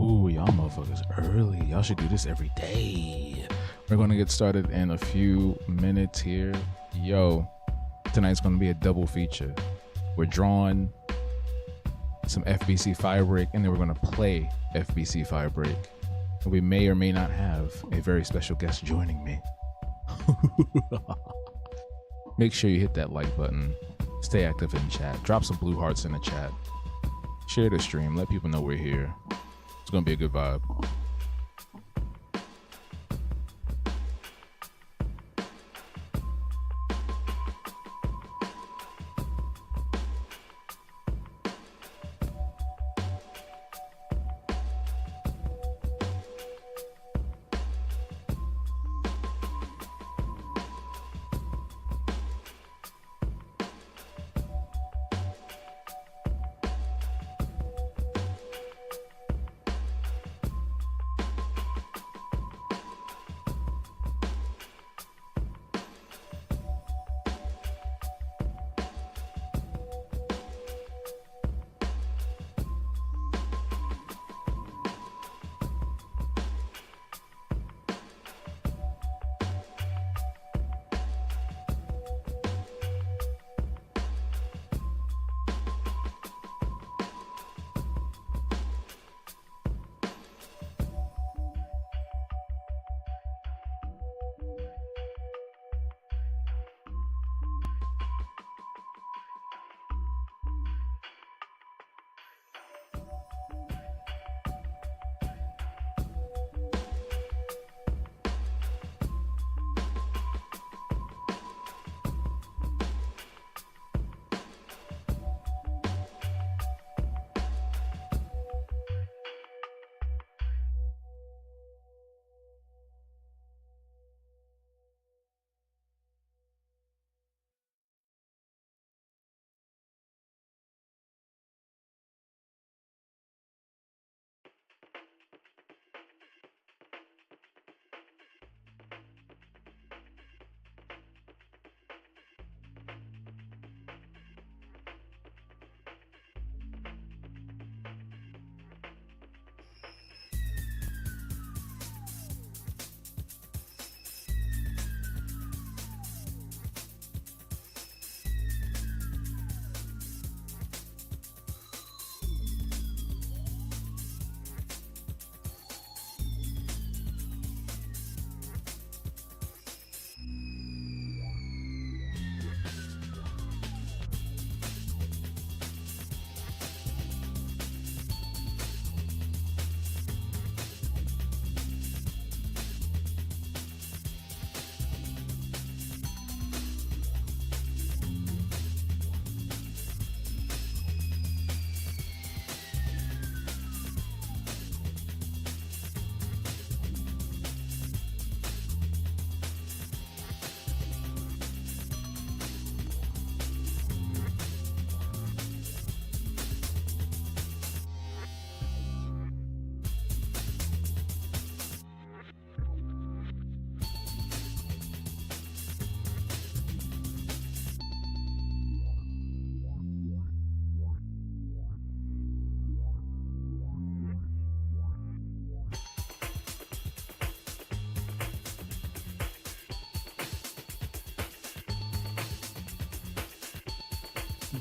Ooh, y'all motherfuckers early. Y'all should do this every day. We're going to get started in a few minutes here. Yo, tonight's going to be a double feature. We're drawing some FBC fire break, and then we're going to play FBC fire break. And we may or may not have a very special guest joining me. Make sure you hit that like button. Stay active in chat. Drop some blue hearts in the chat. Share the stream. Let people know we're here. It's going to be a good vibe.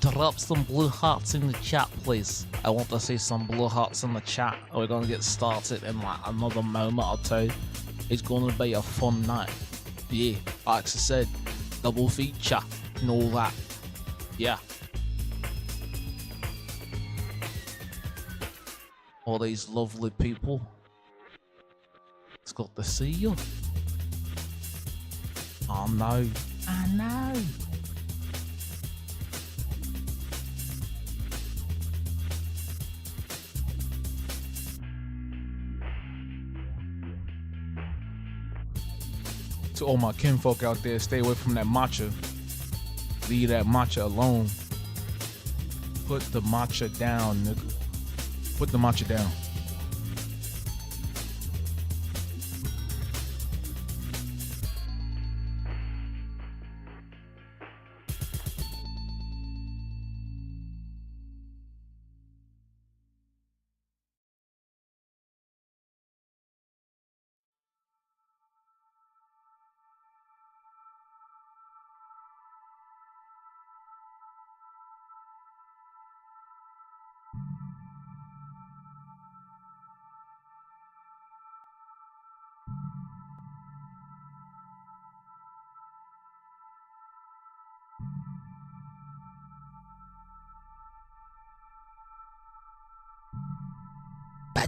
Drop some blue hearts in the chat, please. I want to see some blue hearts in the chat. We're gonna get started in like another moment or two. It's gonna be a fun night. Yeah, like I said, double feature and all that. Yeah. All these lovely people. It's good to see you. Oh no. I know. To all my kinfolk out there, stay away from that matcha. Leave that matcha alone. Put the matcha down, nigga. Put the matcha down.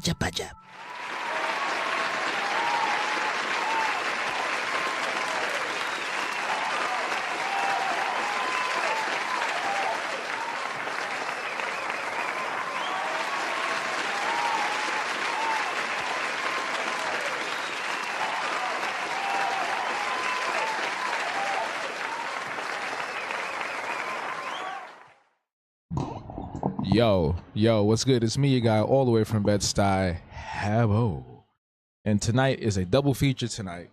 Baja, baja. Yo, what's good? It's me, your guy, all the way from Bed-Stuy, Habo. And tonight is a double feature tonight.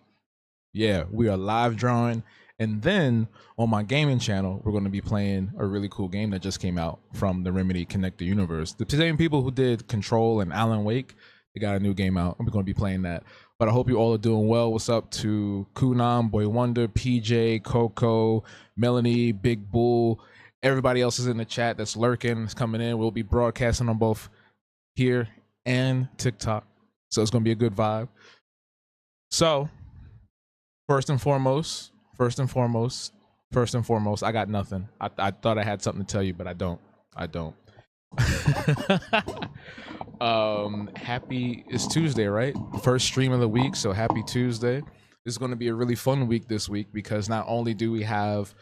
Yeah, we are live drawing. And then on my gaming channel, we're going to be playing a really cool game that just came out from the Remedy Connect the Universe. The same people who did Control and Alan Wake, they got a new game out. I'm going to be playing that. But I hope you all are doing well. What's up to Kunam, Boy Wonder, PJ, Coco, Melanie, Big Bull. Everybody else is in the chat that's lurking, is coming in. We'll be broadcasting on both here and TikTok. So it's going to be a good vibe. So first and foremost, I got nothing. I thought I had something to tell you, but I don't. It's Tuesday, right? First stream of the week. So happy Tuesday. This is going to be a really fun week this week because not only do we have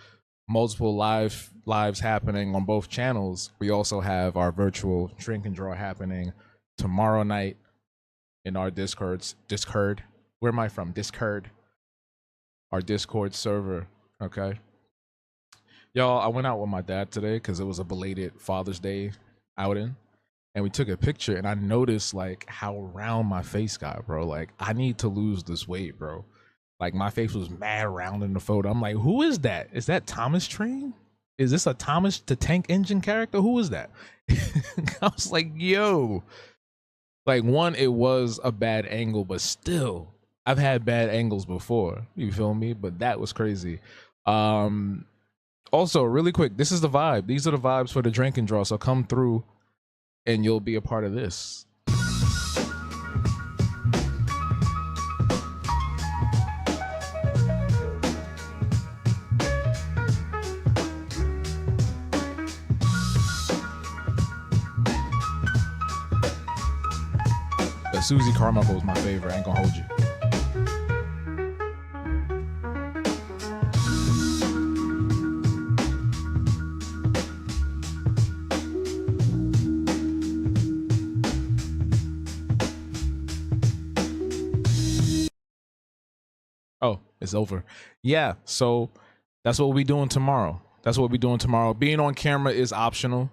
multiple lives happening on both channels, we also have our virtual drink and draw happening tomorrow night in our Discord. Where am I from? Discord. Our Discord server. Okay. Y'all, I went out with my dad today because it was a belated Father's Day outing. And we took a picture and I noticed like how round my face got, bro. Like I need to lose this weight, bro. Like my face was mad round in the photo. I'm like, who is that? Is that Thomas Train? Is this a Thomas the Tank Engine character? Who is that? I was like, yo. Like one, it was a bad angle, but still, I've had bad angles before. You feel me? But that was crazy. Also, really quick, this is the vibe. These are the vibes for the drink and draw. So come through and you'll be a part of this. Susie Carmichael is my favorite. I ain't gonna hold you. Oh, it's over. Yeah, so that's what we'll be doing tomorrow. Being on camera is optional.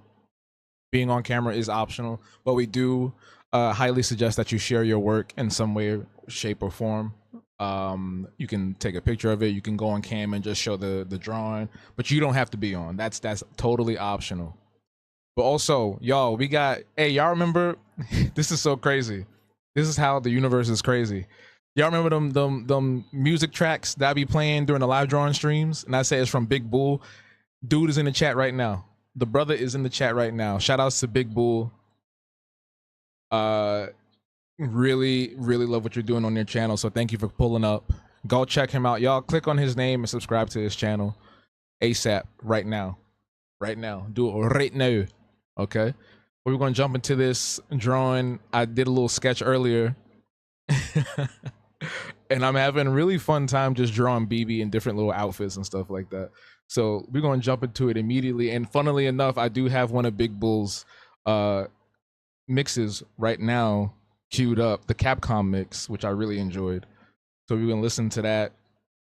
But we do highly suggest that you share your work in some way, shape, or form. You can take a picture of it. You can go on cam and just show the drawing, but you don't have to be on. That's totally optional. But also, y'all, y'all remember? This is so crazy. This is how the universe is crazy. Y'all remember them music tracks that I be playing during the live drawing streams? And I say it's from Big Bull. Dude is in the chat right now. The brother is in the chat right now. Shout outs to Big Bull. Really love what you're doing on your channel, so thank you for pulling up. Go check him out, y'all. Click on his name and subscribe to his channel ASAP right now. Do it right now. Okay, we're gonna jump into this drawing. I did a little sketch earlier and I'm having a really fun time just drawing BB in different little outfits and stuff like that. So we're gonna jump into it immediately. And funnily enough, I do have one of Big Bull's mixes right now queued up, the Capcom mix, which I really enjoyed. So we're gonna listen to that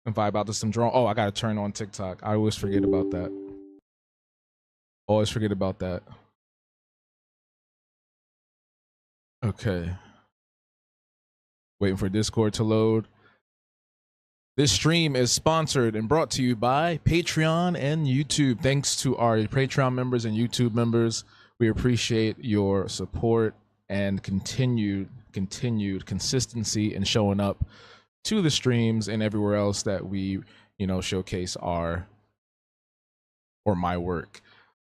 and vibe out to some drawing. Oh, I gotta turn on TikTok. I always forget about that. Okay, waiting for Discord to load. This stream is sponsored and brought to you by Patreon and YouTube. Thanks to our Patreon members and YouTube members. We appreciate your support and continued consistency in showing up to the streams and everywhere else that we, showcase my work.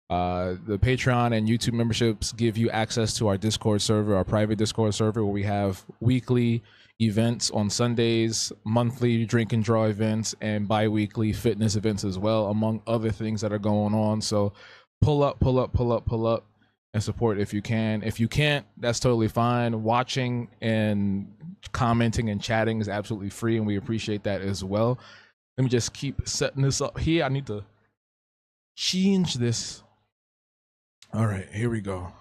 The Patreon and YouTube memberships give you access to our Discord server, our private Discord server, where we have weekly events on Sundays, monthly drink and draw events, and bi-weekly fitness events as well, among other things that are going on. So pull up. and support if you can. If you can't, that's totally fine. Watching and commenting and chatting is absolutely free, and we appreciate that as well. Let me just keep setting this up here. I need to change this. All right, here we go.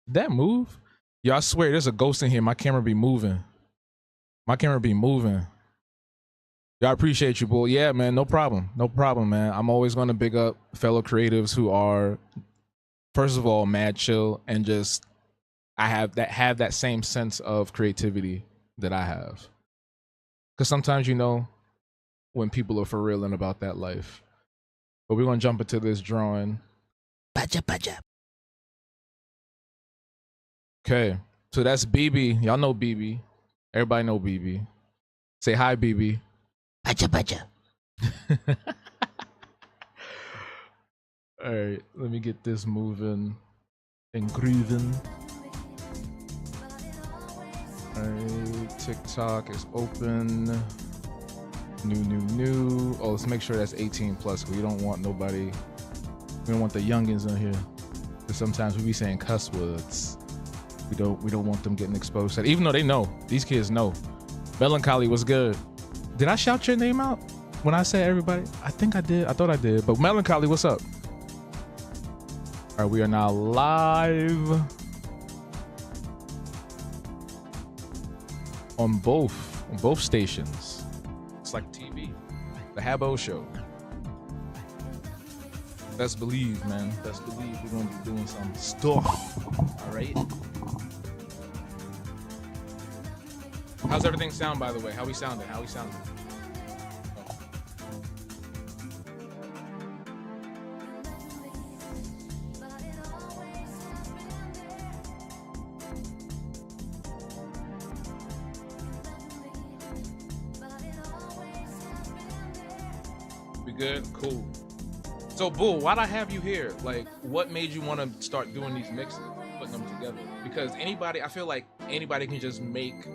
Did that move? Yo, I swear there's a ghost in here. My camera be moving. Y'all appreciate you, boy. Yeah, man, no problem, man. I'm always going to big up fellow creatives who are, first of all, mad chill, and just have that same sense of creativity that I have. Because sometimes, you know, when people are for real and about that life. But we're gonna jump into this drawing. Baja. Okay, so that's BB. Y'all know BB. Everybody know BB. Say hi, BB. Baja. All right, let me get this moving and grooving. All right, TikTok is open. New. Oh, let's make sure that's 18 plus. We don't want nobody. We don't want the youngins in here. Because sometimes we be saying cuss words. We don't want them getting exposed to that. Even though they know. These kids know. Melancholy was good. Did I shout your name out when I said everybody? I think I did. I thought I did. But Melancholy, what's up? All right, we are now live on both stations. It's like TV, the Habbo Show. Best believe, man. Best believe we're gonna be doing some stuff. All right. How's everything sound, by the way? How we sounding? We good? Cool. So, Bull, why'd I have you here? Like, what made you want to start doing these mixes, putting them together? Because I feel like anybody can just make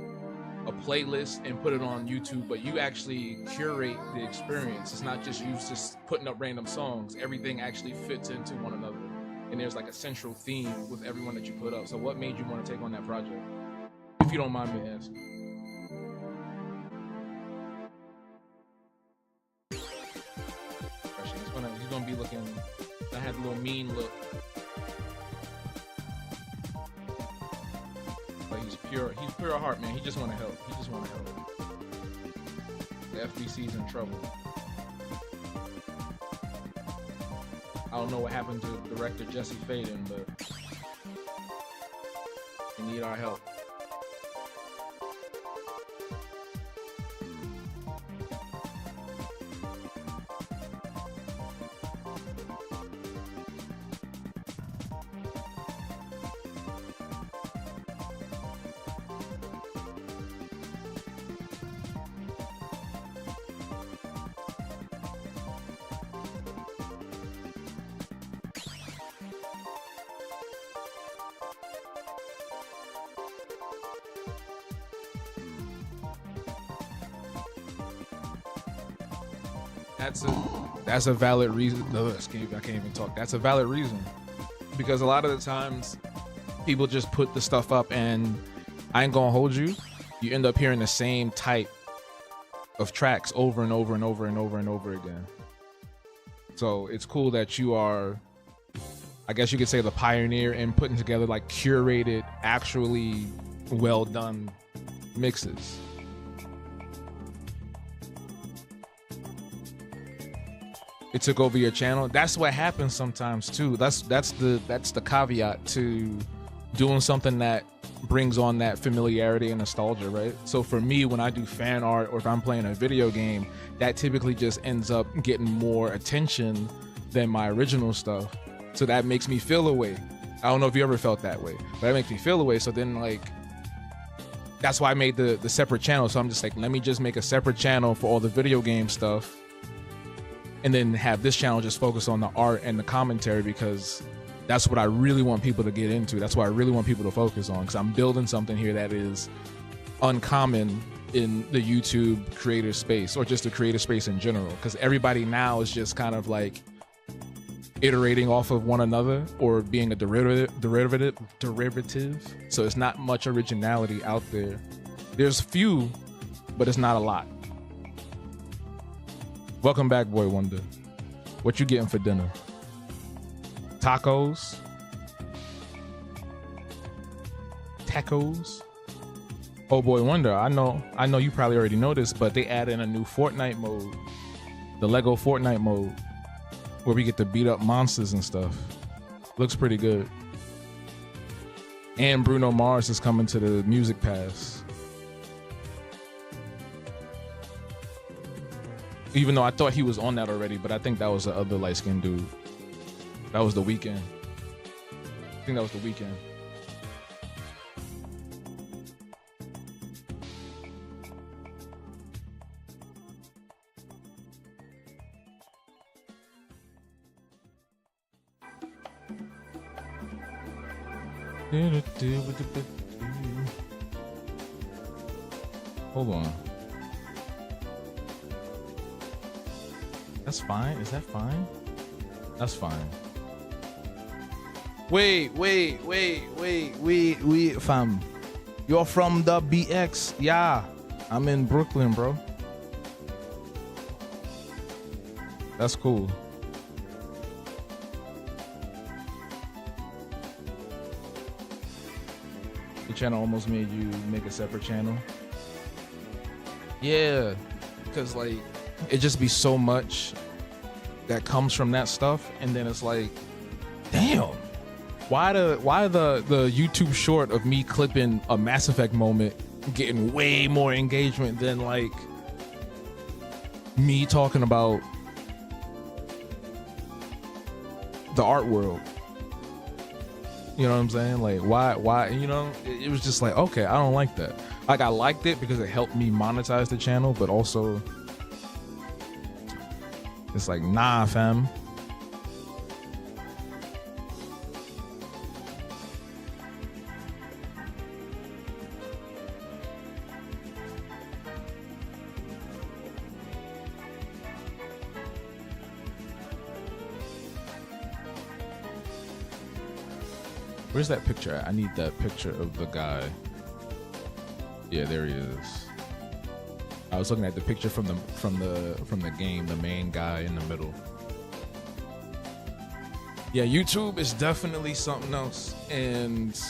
a playlist and put it on YouTube, but you actually curate the experience. It's not just you just putting up random songs. Everything actually fits into one another, and there's like a central theme with everyone that you put up. So what made you want to take on that project, if you don't mind me asking? He's gonna be looking. I had a little mean look. He's pure of heart, man. He just want to help. The FBC's in trouble. I don't know what happened to director Jesse Faden, but they need our help. That's a valid reason. I can't even talk. That's a valid reason, because a lot of the times people just put the stuff up, and I ain't gonna hold you. You end up hearing the same type of tracks over and over and over and over and over again. So it's cool that you are, I guess you could say, the pioneer in putting together like curated, actually well done mixes. It took over your channel. That's what happens sometimes too. That's the caveat to doing something that brings on that familiarity and nostalgia, right? So for me, when I do fan art or if I'm playing a video game, that typically just ends up getting more attention than my original stuff. So that makes me feel a way. I don't know if you ever felt that way, but that makes me feel a way. So then, like, that's why I made the separate channel. So I'm just like, let me just make a separate channel for all the video game stuff, and then have this channel just focus on the art and the commentary, because that's what I really want people to get into. That's what I really want people to focus on, because I'm building something here that is uncommon in the YouTube creator space, or just the creator space in general, because everybody now is just kind of like iterating off of one another or being a derivative. So it's not much originality out there. There's few, but it's not a lot. Welcome back, Boy Wonder. What you getting for dinner? Tacos? Oh, Boy Wonder, I know you probably already know this, but they added in a new Fortnite mode, the Lego Fortnite mode, where we get to beat up monsters and stuff. Looks pretty good. And Bruno Mars is coming to the Music Pass. Even though I thought he was on that already, but I think that was the other light-skinned dude. That was The Weeknd. I think that was The Weeknd. Hold on. That's fine. Is that fine? That's fine. Wait, fam. You're from the BX? Yeah. I'm in Brooklyn, bro. That's cool. The channel almost made you make a separate channel. Yeah, because like it just be so much that comes from that stuff, and then it's like, damn, why the YouTube short of me clipping a Mass Effect moment getting way more engagement than like me talking about the art world? You know what I'm saying? Like, why, you know, it was just like, okay, I don't like that. Like, I liked it because it helped me monetize the channel, but also it's like, nah, fam. Where's that picture at? I need that picture of the guy. Yeah, there he is. I was looking at the picture from the game, the main guy in the middle. Yeah, YouTube is definitely something else, and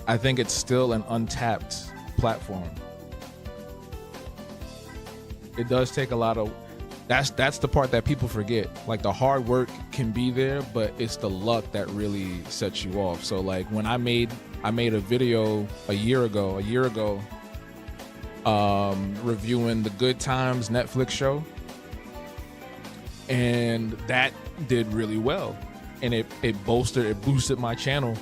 I think it's still an untapped platform. It does take a lot of that's the part that people forget. Like, the hard work can be there, but it's the luck that really sets you off. So like when I made a video a year ago reviewing the Good Times Netflix show, and that did really well, and it boosted my channel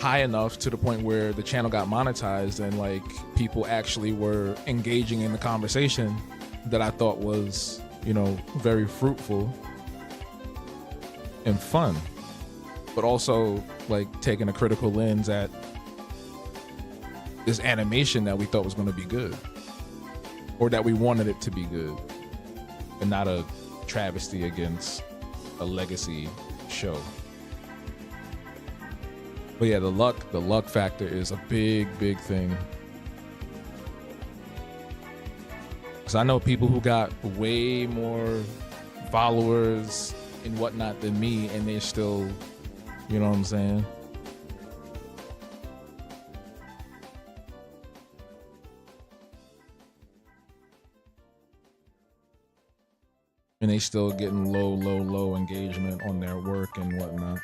high enough to the point where the channel got monetized, and like people actually were engaging in the conversation that I thought was, you know, very fruitful and fun, but also like taking a critical lens at this animation that we thought was going to be good, or that we wanted it to be good, and not a travesty against a legacy show. But yeah, the luck factor is a big thing. Because I know people who got way more followers and whatnot than me, and they're still, you know what I'm saying? And they still getting low engagement on their work and whatnot.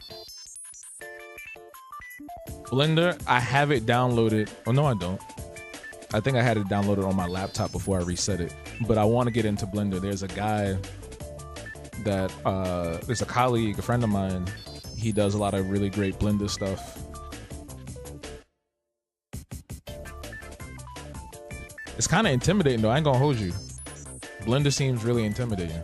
Blender, I have it downloaded. Oh, no, I don't. I think I had it downloaded on my laptop before I reset it. But I want to get into Blender. There's a guy that, there's a colleague, a friend of mine. He does a lot of really great Blender stuff. It's kind of intimidating, though. I ain't gonna hold you. Blender seems really intimidating.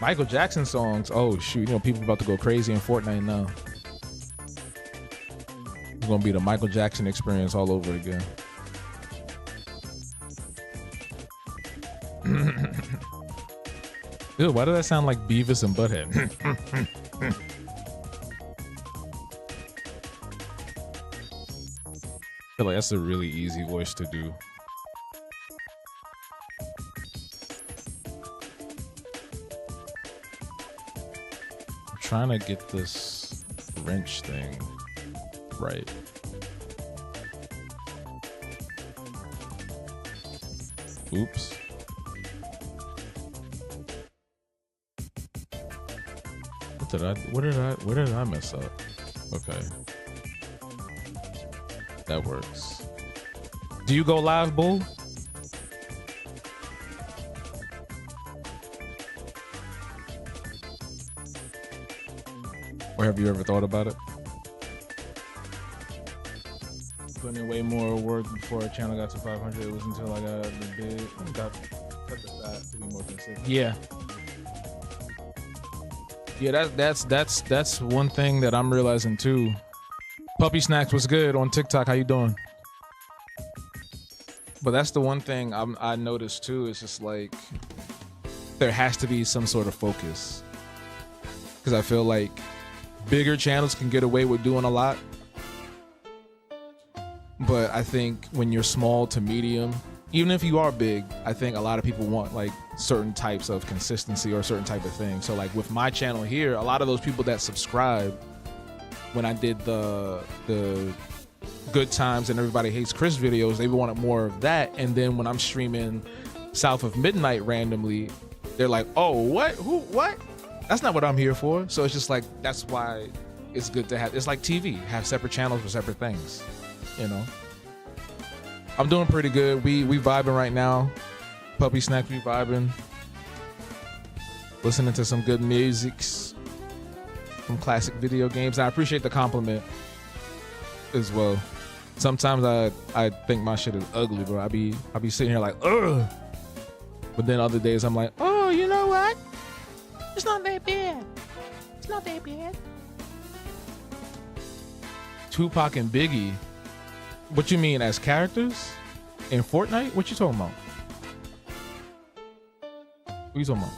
Michael Jackson songs. Oh, shoot. You know, people about to go crazy in Fortnite now. It's going to be the Michael Jackson experience all over again. Ew, why does that sound like Beavis and Butthead? I feel like that's a really easy voice to do. I'm trying to get this wrench thing right. Oops. Where did I mess up? Okay. That works. Do you go live, Bull? Or have you ever thought about it? Putting in way more work before our channel got to 500. It was until I got the bid, got the fat to be more consistent. Yeah. Yeah, that's one thing that I'm realizing too. Puppy Snacks was good on TikTok. How you doing? But that's the one thing I noticed too. It's just like there has to be some sort of focus, because I feel like bigger channels can get away with doing a lot, but I think when you're small to medium, even if you are big, I think a lot of people want like certain types of consistency or a certain type of thing. So like with my channel here, a lot of those people that subscribe when I did the Good Times and Everybody Hates Chris videos, they wanted more of that. And then when I'm streaming South of Midnight randomly, they're like, oh, what? Who? What? That's not what I'm here for. So it's just like, that's why it's good to have, it's like TV, have separate channels for separate things, you know? I'm doing pretty good. We vibing right now. Puppy Snack, we vibing. Listening to some good musics from classic video games. I appreciate the compliment as well. Sometimes I think my shit is ugly, bro. I be sitting here like, ugh. But then other days I'm like, oh, you know what? It's not that bad. It's not that bad. Tupac and Biggie. What you mean as characters in Fortnite? What you talking about? What you talking about?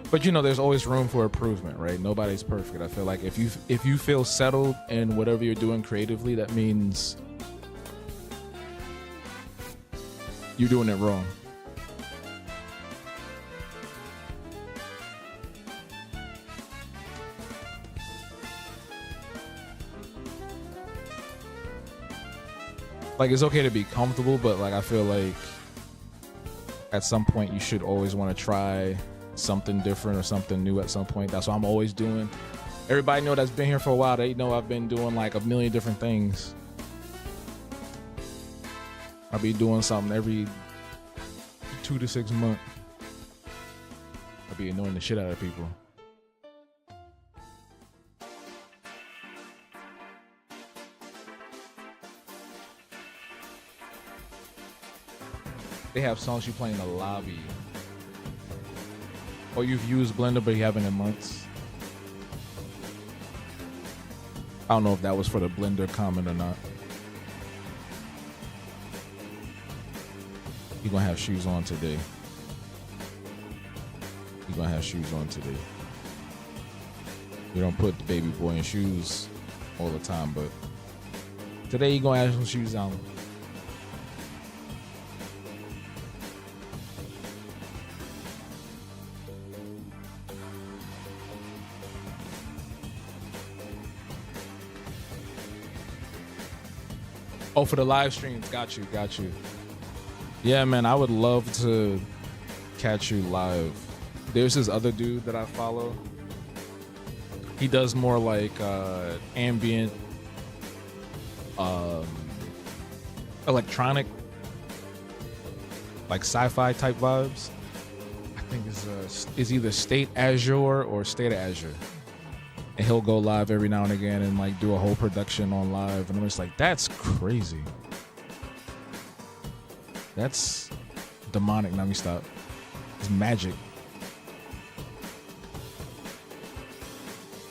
But you know, there's always room for improvement, right? Nobody's perfect. I feel like if you feel settled in whatever you're doing creatively, that means you're doing it wrong. Like, it's okay to be comfortable, but like I feel like at some point you should always want to try something different or something new at some point. That's what I'm always doing. Everybody know that's been here for a while. They know I've been doing like a million different things. I'll be doing something every 2 to 6 months. I'll be annoying the shit out of people. They have songs you play in the lobby. Or you've used Blender but you haven't in months. I don't know if that was for the Blender comment or not. You're gonna have shoes on today. You're gonna have shoes on today. We don't put the baby boy in shoes all the time, but today you're gonna have some shoes on. Oh, for the live streams. Got you. Yeah, man, I would love to catch you live. There's this other dude that I follow. He does more like ambient, electronic, like sci-fi type vibes. I think it's either State Azure or State of Azure. And he'll go live every now and again and like do a whole production on live. And I'm just like, that's crazy. That's demonic. Now me stop. It's magic.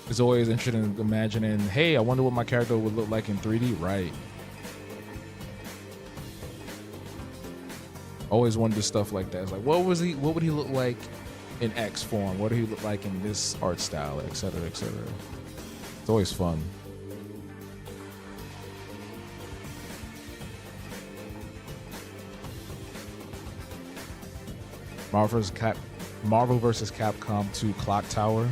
It's always interesting imagining, hey, I wonder what my character would look like in 3D. Right. Always wondered stuff like that. It's like, what would he look like in X form? What do he look like in this art style, etc., etc. It's always fun. Marvel vs. Capcom 2 Clock Tower.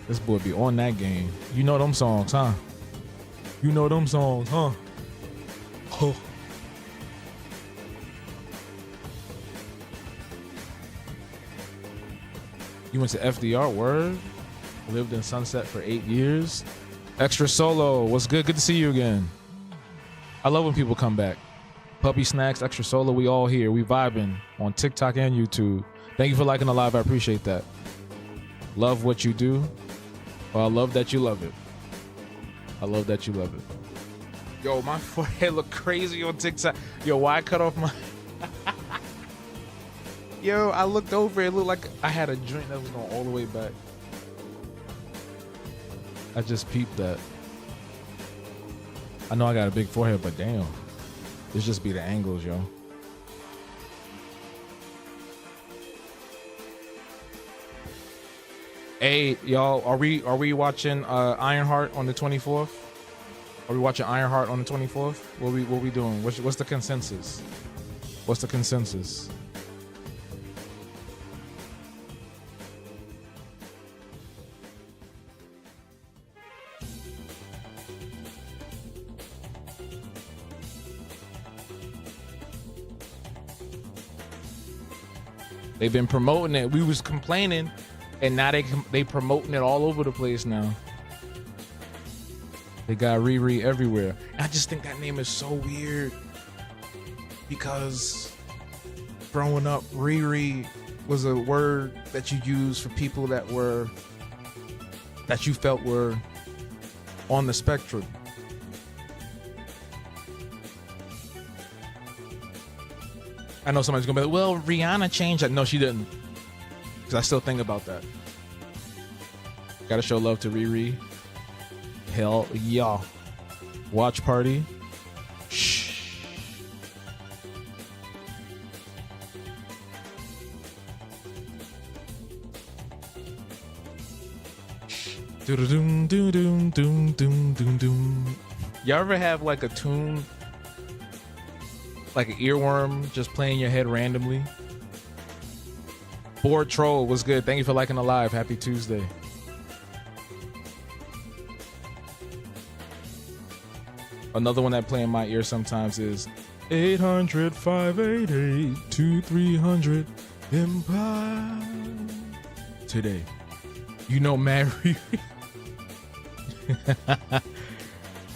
This boy be on that game. You know them songs, huh? You know them songs, huh? Oh. You went to FDR, word? Lived in Sunset for 8 years. Extra Solo, what's good? Good to see you again. I love when people come back. Puppy Snacks, Extra Solo, we all here. We vibing on TikTok and YouTube. Thank you for liking the live. I appreciate that. Love what you do. Well, I love that you love it. I love that you love it. Yo, my forehead look crazy on TikTok. Yo, why I cut off my... Yo, I looked over. It looked like I had a joint that was going all the way back. I just peeped that. I know I got a big forehead, but damn. It's just be the angles, yo. Hey, y'all, are we watching Ironheart on the 24th? Are we watching Ironheart on the 24th? What we doing? What's the consensus? What's the consensus? They've been promoting it. We was complaining, and now they promoting it all over the place now. They got Riri everywhere. I just think that name is so weird because growing up, Riri was a word that you use for people that you felt were on the spectrum. I know somebody's gonna be like, well, Rihanna changed that. No, she didn't. Because I still think about that. Gotta show love to Riri. Hell yeah. Watch party. Shh. Doom doom doom doom doom doom doom. Y'all ever have like a tune, like an earworm just playing in your head randomly? Board Troll was good. Thank you for liking the live. Happy Tuesday. Another one that play in my ear sometimes is 800-588-2300 Empire. Today. You know Mary.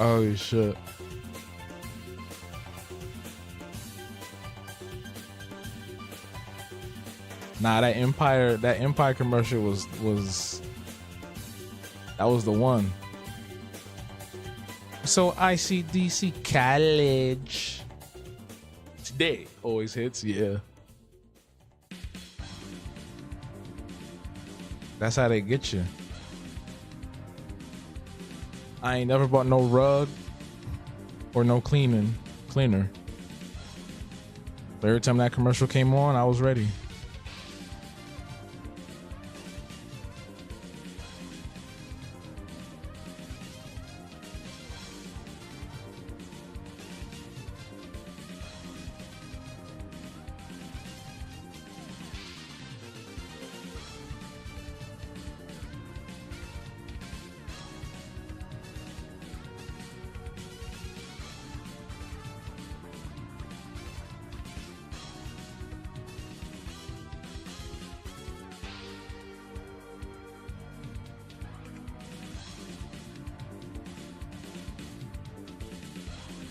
Oh shit. Nah, that Empire commercial was that was the one. So ICDC college today always hits, yeah. That's how they get you. I ain't never bought no rug or no cleaner. But every time that commercial came on, I was ready.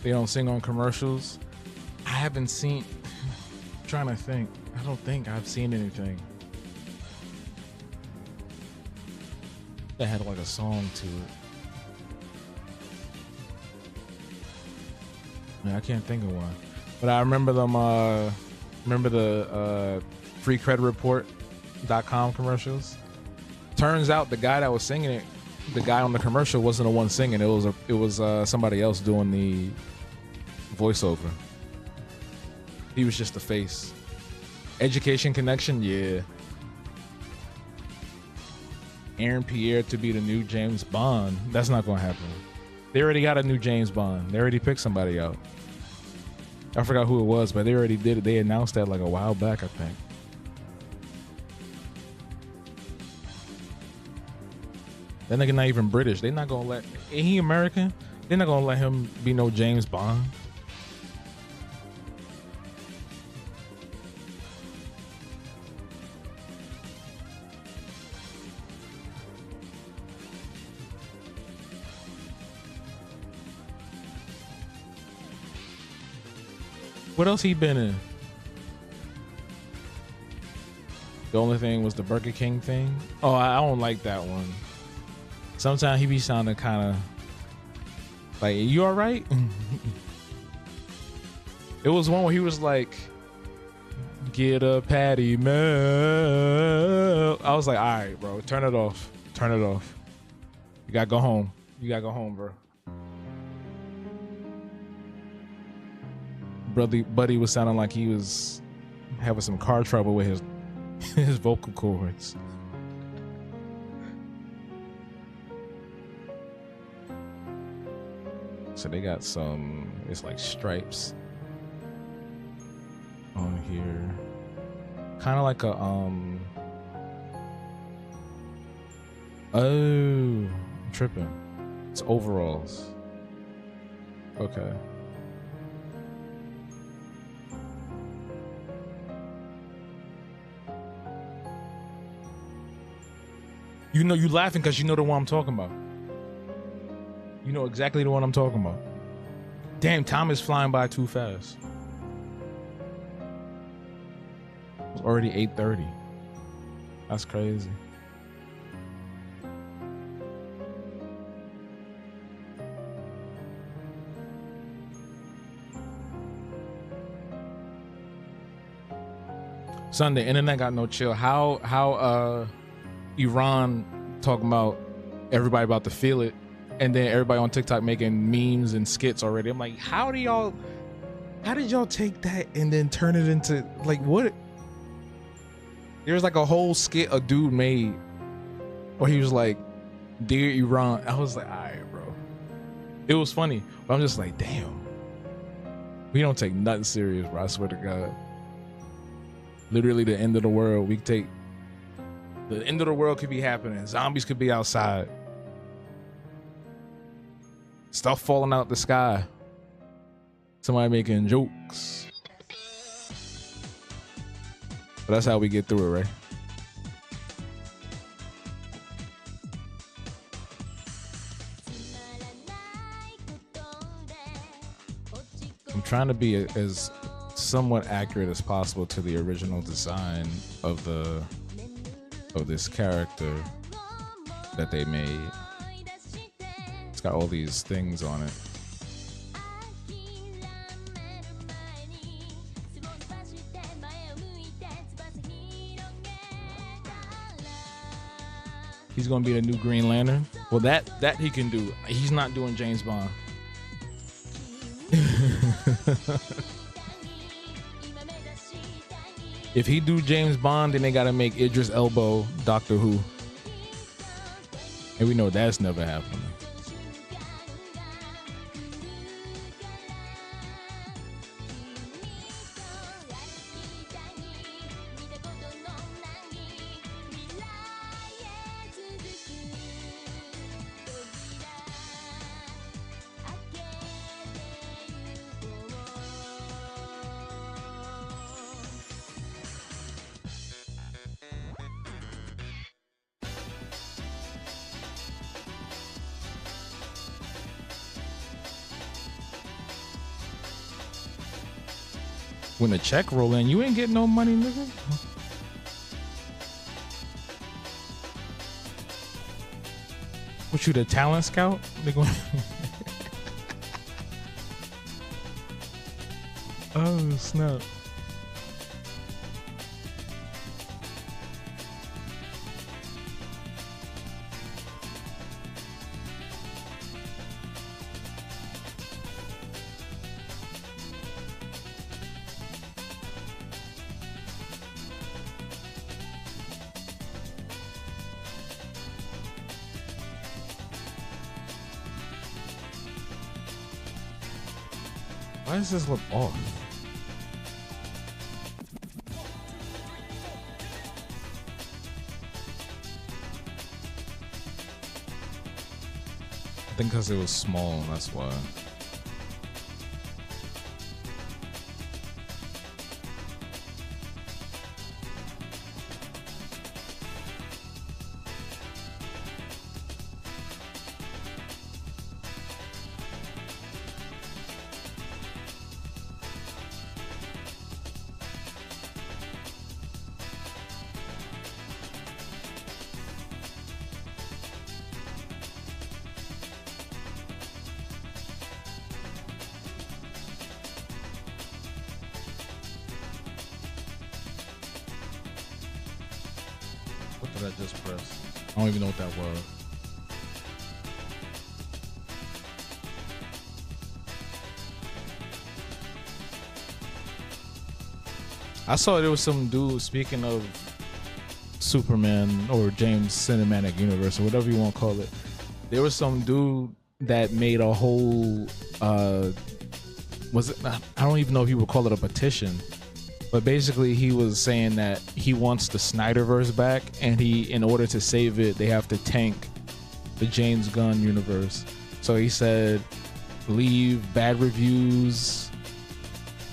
They don't sing on commercials. I haven't seen. I'm trying to think. I don't think I've seen anything that had like a song to it. Yeah, I can't think of one. But I remember them. Remember the freecreditreport.com commercials. Turns out the guy that was singing it, the guy on the commercial wasn't the one singing. It was somebody else doing the voiceover. He was just the face. Education Connection, yeah. Aaron Pierre to be the new James Bond. That's not gonna happen. They already got a new James Bond. They already picked somebody out. I forgot who it was, but they already did it. They announced that like a while back, I think. That nigga not even British. They not gonna let. Ain't he American? They're not gonna let him be no James Bond. What else he been in? The only thing was the Burger King thing. Oh, I don't like that one. Sometimes he be sounding kind of like, you all right? It was one where he was like, get a patty melt. I was like, all right, bro, turn it off. Turn it off. You gotta go home. You gotta go home, bro. Buddy was sounding like he was having some car trouble with his vocal cords. So they got some, it's like stripes on here. Kind of like a, oh, I'm tripping. It's overalls. Okay. You know, you laughing because you know the one I'm talking about. You know exactly the one I'm talking about. Damn, time is flying by too fast. It's already 8:30. That's crazy. Sunday, internet got no chill. How Iran talking about everybody about to feel it, and then everybody on TikTok making memes and skits already. I'm like, how did y'all take that and then turn it into like what? There's like a whole skit a dude made where he was like, "Dear Iran." I was like, all right, bro. It was funny, but I'm just like, damn. We don't take nothing serious, bro. I swear to God. Literally the end of the world. The end of the world could be happening. Zombies could be outside. Stuff falling out the sky. Somebody making jokes. But that's how we get through it, right? I'm trying to be as somewhat accurate as possible to the original design of this character that they made. It's got all these things on it. He's gonna be the new Green Lantern. Well, that he can do. He's not doing James Bond. If he do James Bond, then they gotta make Idris Elba Doctor Who. And we know that's never happening. When the check roll in, you ain't getting no money, nigga. What, you the talent scout? Oh snap. Why does this look off? I think because it was small, that's why. What did I just press? I don't even know what that was. I saw there was some dude, speaking of Superman or James Cinematic Universe or whatever you want to call it. There was some dude that made a whole, was it? I don't even know if you would call it a petition, but basically he was saying that he wants the Snyderverse back, and in order to save it, they have to tank the James Gunn universe. So he said, leave bad reviews,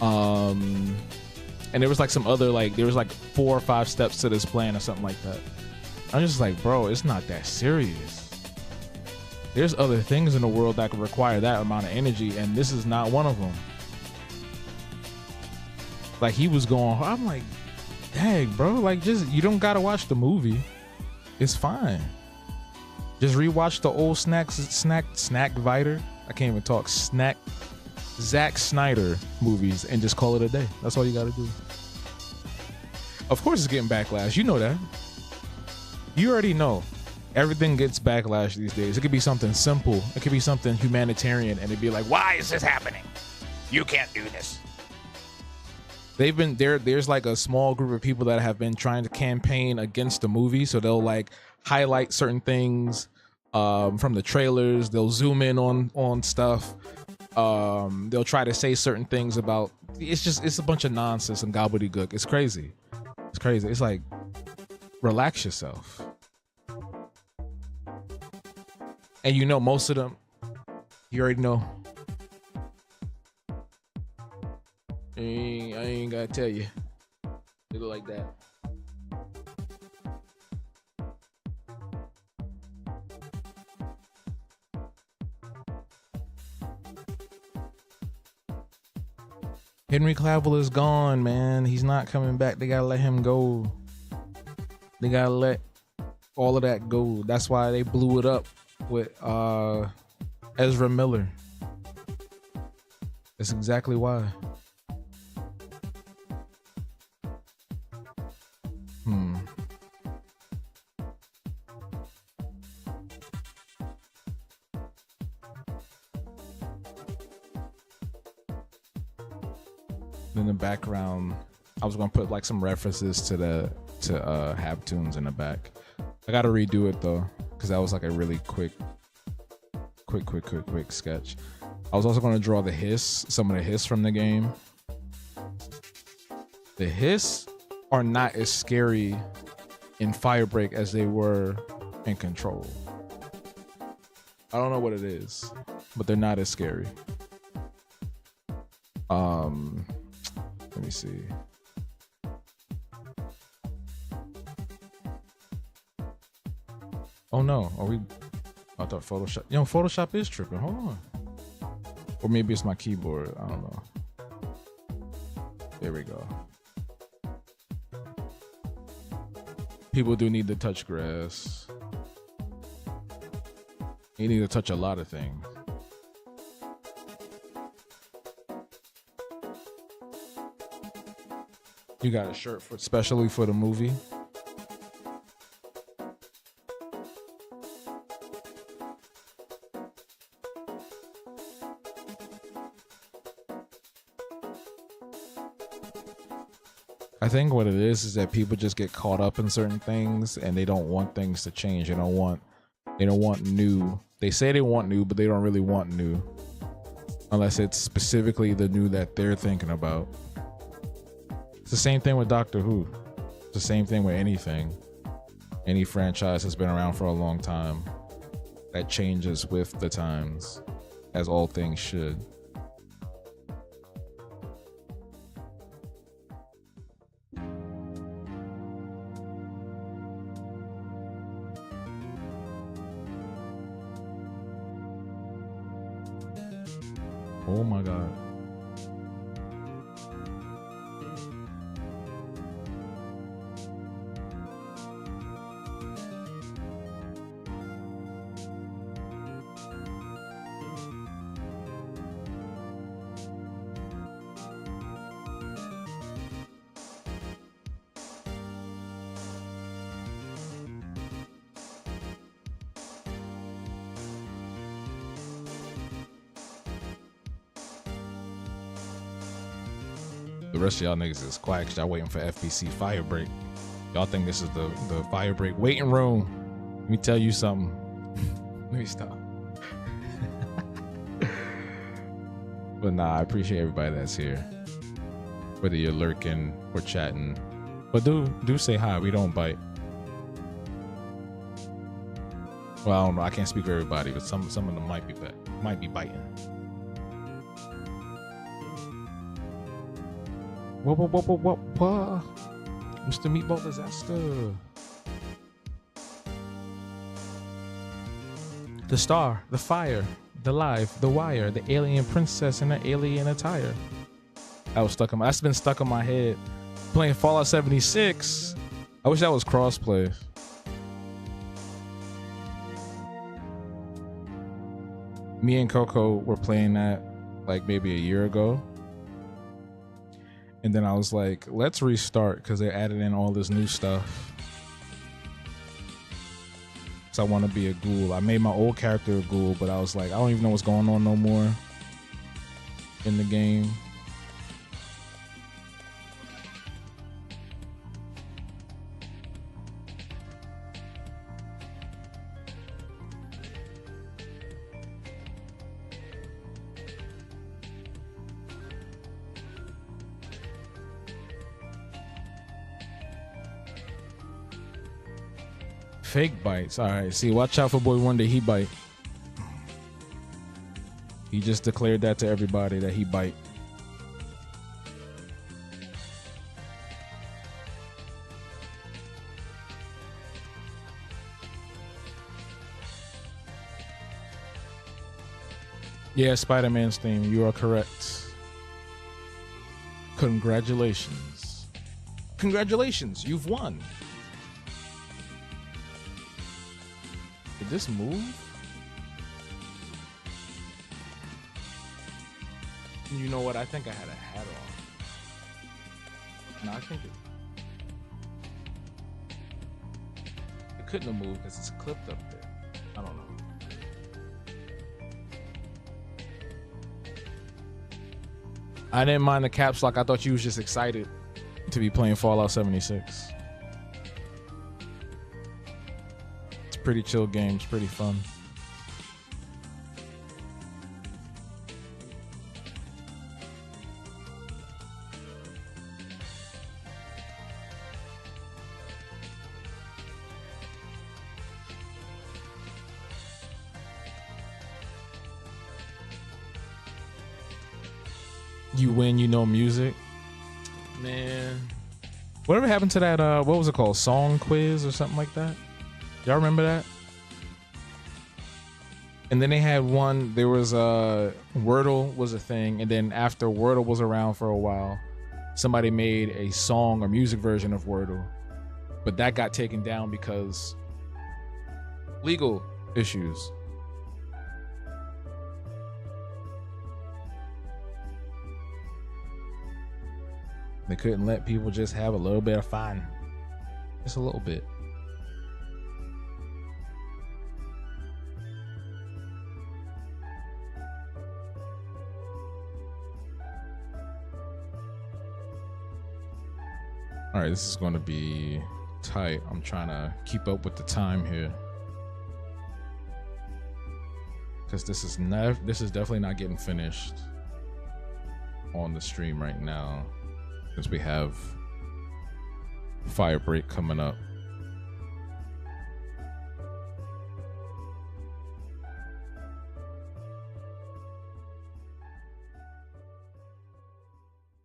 and there was like some other, like there was like 4 or 5 steps to this plan or something like that. I'm just like, bro, it's not that serious. There's other things in the world that could require that amount of energy, and this is not one of them. Like, he was going, I'm like, dang, bro, like, just, you don't gotta watch the movie. It's fine. Just rewatch the old Snack Viter. I can't even talk. Zack Snyder movies and just call it a day. That's all you gotta do. Of course it's getting backlash. You know that. You already know. Everything gets backlash these days. It could be something simple. It could be something humanitarian, and it'd be like, why is this happening? You can't do this. They've been there. There's like a small group of people that have been trying to campaign against the movie. So they'll like highlight certain things from the trailers. They'll zoom in on stuff. They'll try to say certain things about, it's a bunch of nonsense and gobbledygook. It's crazy. It's crazy. It's like, relax yourself. And you know, most of them, you already know. I ain't gotta tell you. They look like that. Henry Cavill is gone, man. He's not coming back. They gotta let him go. They gotta let all of that go. That's why they blew it up with Ezra Miller. That's exactly why. In the background, I was gonna put like some references to Habtoons in the back. I gotta redo it though, because that was like a really quick sketch. I was also gonna draw some of the hiss from the game. The hiss are not as scary in Firebreak as they were in Control. I don't know what it is, but they're not as scary. Let me see. Oh no, I thought Photoshop. Photoshop is tripping. Hold on. Or maybe it's my keyboard. I don't know. There we go. People do need to touch grass. You need to touch a lot of things. You got a shirt for specially for the movie? I think what it is that people just get caught up in certain things and they don't want things to change. They don't want new. They say they want new, but they don't really want new. Unless it's specifically the new that they're thinking about. It's the same thing with Doctor Who. It's the same thing with anything. Any franchise that's been around for a long time that changes with the times, as all things should. Oh my God. The rest of y'all niggas is quiet because y'all waiting for FBC fire break. Y'all think this is the fire break waiting room. Let me tell you something. Let me stop. But nah, I appreciate everybody that's here. Whether you're lurking or chatting. But do say hi. We don't bite. Well, I don't know. I can't speak for everybody, but some of them might be biting. Whoa. Mr. Meatball Disaster. The star, the fire, the live, the wire, the alien princess in her alien attire. That's been stuck in my head. Playing Fallout 76. I wish that was crossplay. Me and Coco were playing that like maybe a year ago. And then I was like, let's restart because they added in all this new stuff. So I want to be a ghoul. I made my old character a ghoul, but I was like, I don't even know what's going on no more in the game. Fake bites. All right. See, watch out for Boy Wonder. He bite. He just declared that to everybody that he bite. Yeah, Spider-Man's theme. You are correct. Congratulations. Congratulations. You've won. Did this move? You know what? I think I had a hat on. No, I think it couldn't have moved because it's clipped up there. I don't know. I didn't mind the caps lock. I thought you was just excited to be playing Fallout 76. Pretty chill games, pretty fun. You win, you know music. Man. Whatever happened to that, what was it called? Song quiz or something like that? Y'all remember that? And then they had one, there was Wordle was a thing, and then after Wordle was around for a while, somebody made a song or music version of Wordle. But that got taken down because legal issues. They couldn't let people just have a little bit of fun. Just a little bit. All right, this is going to be tight. I'm trying to keep up with the time here, because this is definitely not getting finished on the stream right now, because we have fire break coming up.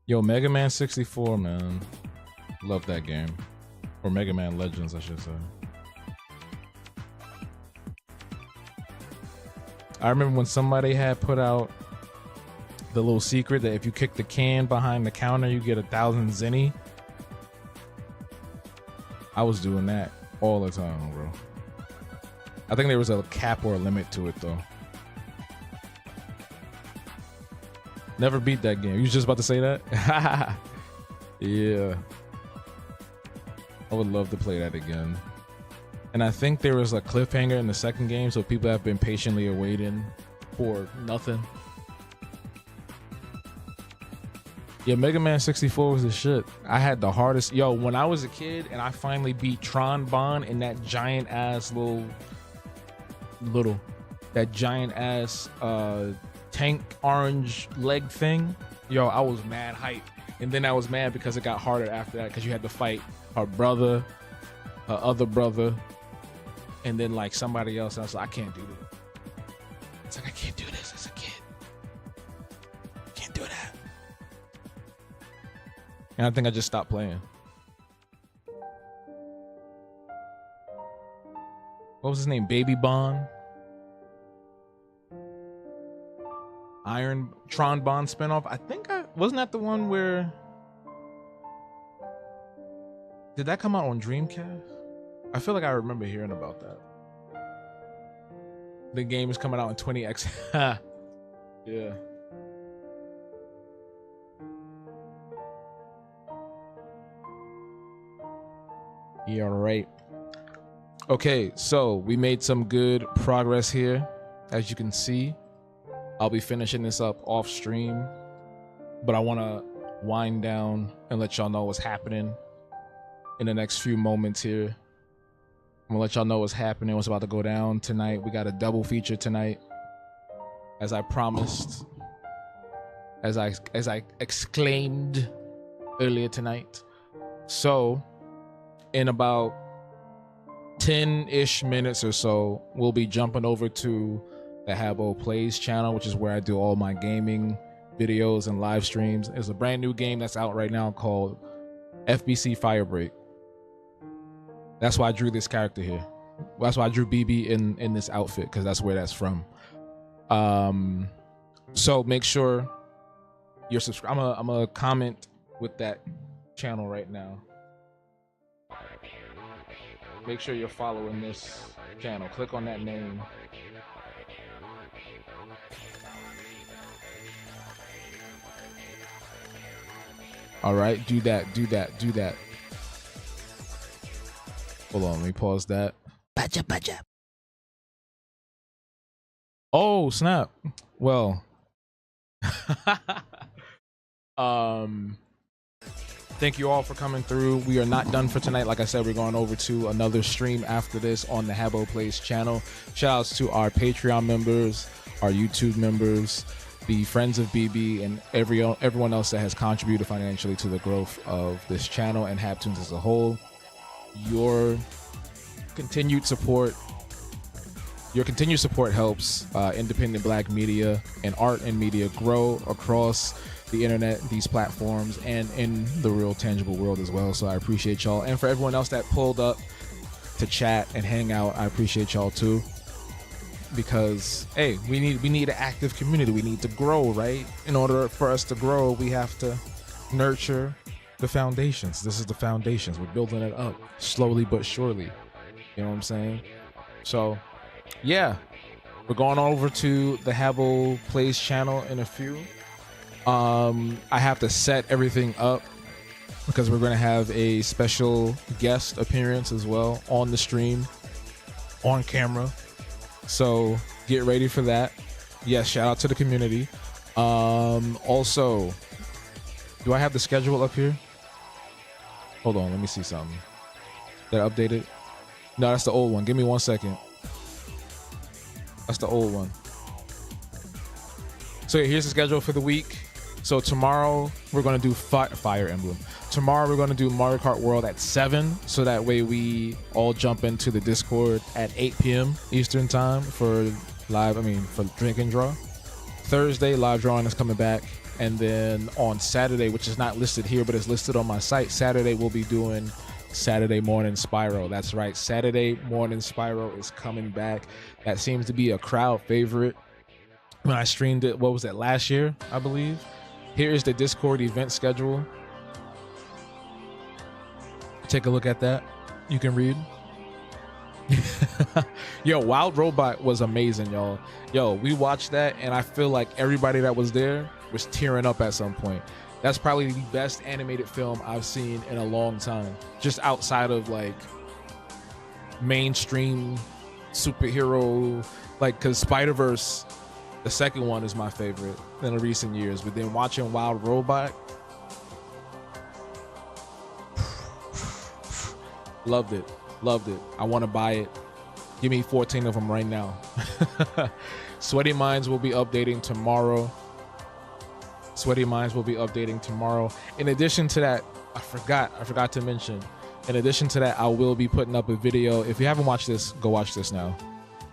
Yo, Mega Man 64, man. Love that game. Or Mega Man Legends, I should say. I remember when somebody had put out the little secret that if you kick the can behind the counter, you get 1,000 zenny. I was doing that all the time, bro. I think there was a cap or a limit to it, though. Never beat that game. You was just about to say that? Yeah. I would love to play that again. And I think there was a cliffhanger in the second game, so people have been patiently awaiting for nothing. Yeah, Mega Man 64 was the shit. I had the hardest. Yo, when I was a kid and I finally beat Tron Bonne in that giant ass that giant ass tank orange leg thing. Yo, I was mad hype. And then I was mad because it got harder after that, because you had to fight her brother, her other brother, and then like somebody else. I was like, I can't do that. It's like, I can't do this as a kid. Can't do that. And I think I just stopped playing. What was his name? Baby Bonne? Tron Bonne spinoff. I think wasn't that the one where, did that come out on Dreamcast? I feel like I remember hearing about that. The game is coming out in 20X. Yeah. Yeah, right. Okay, so we made some good progress here. As you can see, I'll be finishing this up off stream, but I want to wind down and let y'all know what's happening in the next few moments here. I'm gonna let y'all know what's happening, what's about to go down tonight. We got a double feature tonight, as I promised, as I exclaimed earlier tonight. So in about 10-ish minutes or so, we'll be jumping over to the Habbo Plays channel, which is where I do all my gaming videos and live streams. There's a brand new game that's out right now called FBC Firebreak. That's why I drew this character here. That's why I drew BB in this outfit, because that's where that's from. So make sure you're subscribed. I'm gonna comment with that channel right now. Make sure you're following this channel. Click on that name. All right, do that. Hold on, let me pause that. Baja. Oh, snap. Well, thank you all for coming through. We are not done for tonight. Like I said, we're going over to another stream after this on the Habbo Plays channel. Shout outs to our Patreon members, our YouTube members, the friends of BB, and everyone else that has contributed financially to the growth of this channel and Habtoons as a whole. Your continued support helps independent black media and art and media grow across the internet, these platforms, and in the real tangible world as well. So I appreciate y'all. And for everyone else that pulled up to chat and hang out, I appreciate y'all too. Because hey, we need an active community. We need to grow, right? In order for us to grow, we have to nurture the foundations. This is the foundations. We're building it up slowly but surely. You know what I'm saying? So yeah, we're going over to the Habbo Plays channel in a few. I have to set everything up because we're going to have a special guest appearance as well on the stream, on camera. So get ready for that. Yes, shout out to the community. Also, do I have the schedule up here? Hold on, let me see something. Did I update it? No, that's the old one. Give me 1 second. That's the old one. So here's the schedule for the week. So tomorrow we're gonna do Fire Emblem. Tomorrow we're gonna do Mario Kart World at 7, so that way we all jump into the Discord at 8 p.m. Eastern time for for drink and draw. Thursday live drawing is coming back, and then on Saturday, which is not listed here but is listed on my site, Saturday we'll be doing Saturday Morning Spyro. That's right, Saturday Morning Spyro is coming back. That seems to be a crowd favorite. When I streamed it, what was that, last year, I believe? Here is the Discord event schedule. Take a look at that. You can read. Yo, Wild Robot was amazing, y'all. Yo, we watched that, and I feel like everybody that was there was tearing up at some point. That's probably the best animated film I've seen in a long time. Just outside of like mainstream superhero, like, because Spider-Verse, the second one, is my favorite in the recent years. But then watching Wild Robot, loved it. I want to buy it. Give me 14 of them right now. Sweaty Minds will be updating tomorrow. In addition to that, I forgot to mention, in addition to that, I will be putting up a video. If you haven't watched this, go watch this now.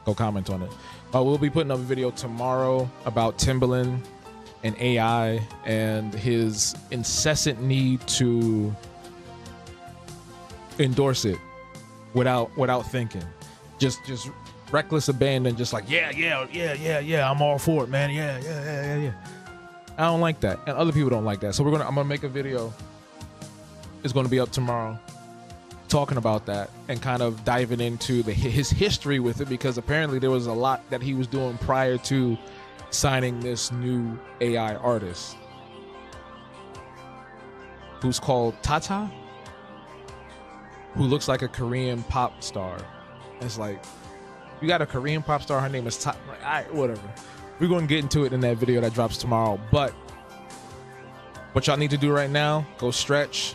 Go comment on it. I will be putting up a video tomorrow about Timbaland and AI and his incessant need to endorse it without thinking. Just reckless abandon, just like, yeah, I'm all for it, man. Yeah. I don't like that, and other people don't like that. So I'm gonna make a video. It's gonna be up tomorrow, talking about that and kind of diving into his history with it, because apparently there was a lot that he was doing prior to signing this new AI artist, who's called Tata, who looks like a Korean pop star. It's like, you got a Korean pop star, her name is Tata. Like, all right, whatever. We're going to get into it in that video that drops tomorrow. But what y'all need to do right now, go stretch,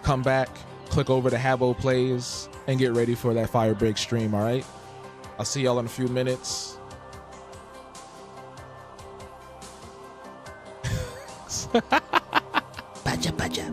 come back, click over to Habbo Plays, and get ready for that Fire Break stream, all right? I'll see y'all in a few minutes. Baja.